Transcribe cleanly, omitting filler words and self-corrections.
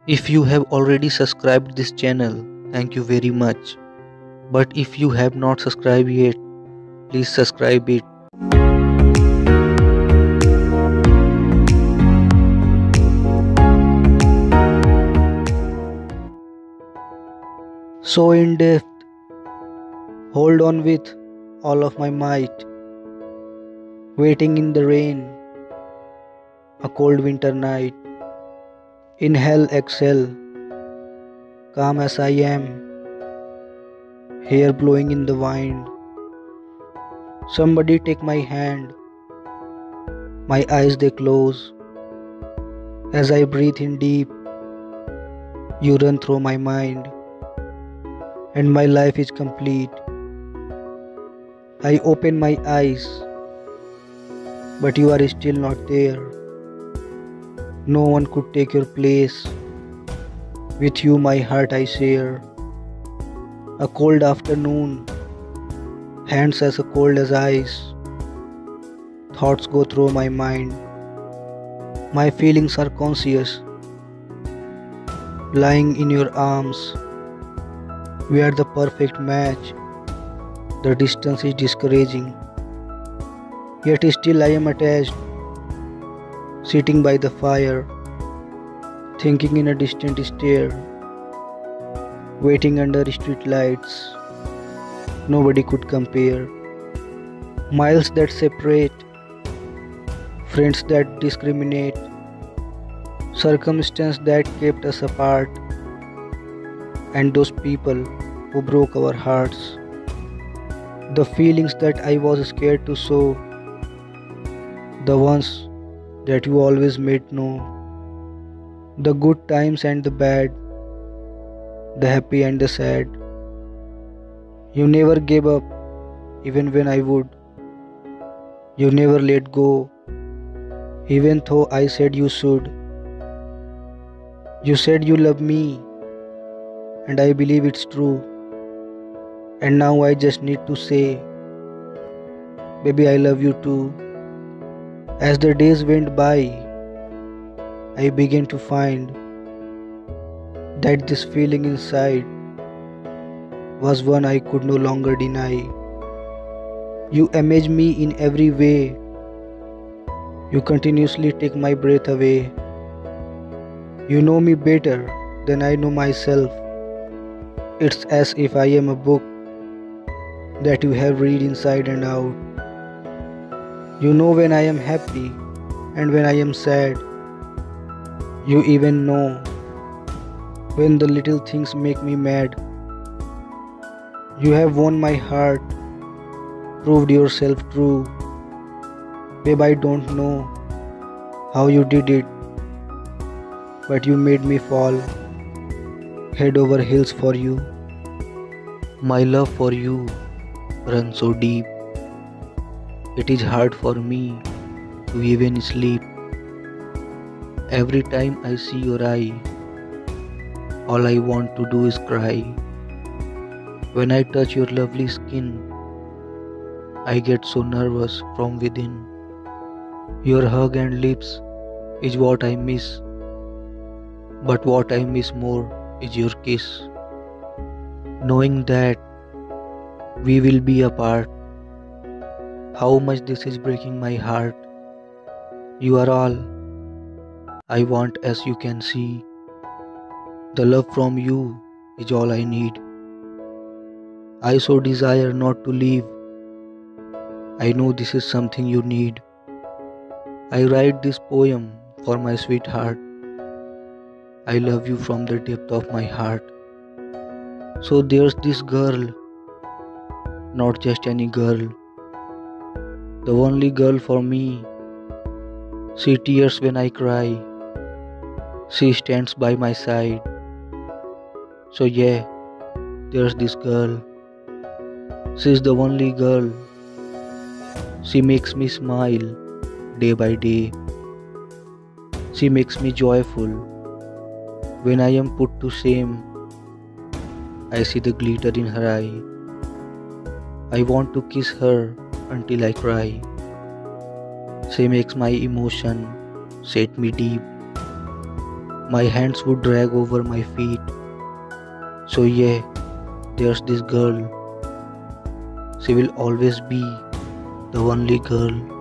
If you have already subscribed this channel, thank you very much. But if you have not subscribed yet, please subscribe it. So in depth, hold on with all of my might. Waiting in the rain, a cold winter night. Inhale, exhale, calm as I am, hair blowing in the wind. Somebody take my hand, my eyes they close. As I breathe in deep, you run through my mind, and my life is complete. I open my eyes, but you are still not there. No one could take your place. With you my heart I share. A cold afternoon, hands as cold as ice. Thoughts go through my mind. My feelings are conscious. Lying in your arms, we are the perfect match. The distance is discouraging. Yet still I am attached. Sitting by the fire, thinking in a distant stare, waiting under street lights, nobody could compare. Miles that separate, friends that discriminate, circumstance that kept us apart, and those people who broke our hearts. The feelings that I was scared to show, the ones that you always made know, the good times and the bad, the happy and the sad. You never gave up even when I would. You never let go even though I said you should. You said you love me and I believe it's true. And now I just need to say, baby, I love you too. As the days went by, I began to find that this feeling inside was one I could no longer deny. You amaze me in every way. You continuously take my breath away. You know me better than I know myself. It's as if I am a book that you have read inside and out. You know when I am happy and when I am sad. You even know when the little things make me mad. You have won my heart, proved yourself true. Babe, I don't know how you did it, but you made me fall head over heels for you. My love for you runs so deep. It is hard for me to even sleep. Every time I see your eye, all I want to do is cry. When I touch your lovely skin, I get so nervous from within. Your hug and lips is what I miss, but what I miss more is your kiss. Knowing that we will be apart, how much this is breaking my heart. You are all I want, as you can see. The love from you is all I need. I so desire not to leave. I know this is something you need. I write this poem for my sweetheart. I love you from the depth of my heart. So there's this girl, not just any girl, the only girl for me. She tears when I cry. She stands by my side. So yeah, there's this girl. She's the only girl. She makes me smile day by day. She makes me joyful. When I am put to shame, I see the glitter in her eye. I want to kiss her until I cry. She makes my emotion set me deep. My hands would drag over my feet. So, yeah, there's this girl. She will always be the only girl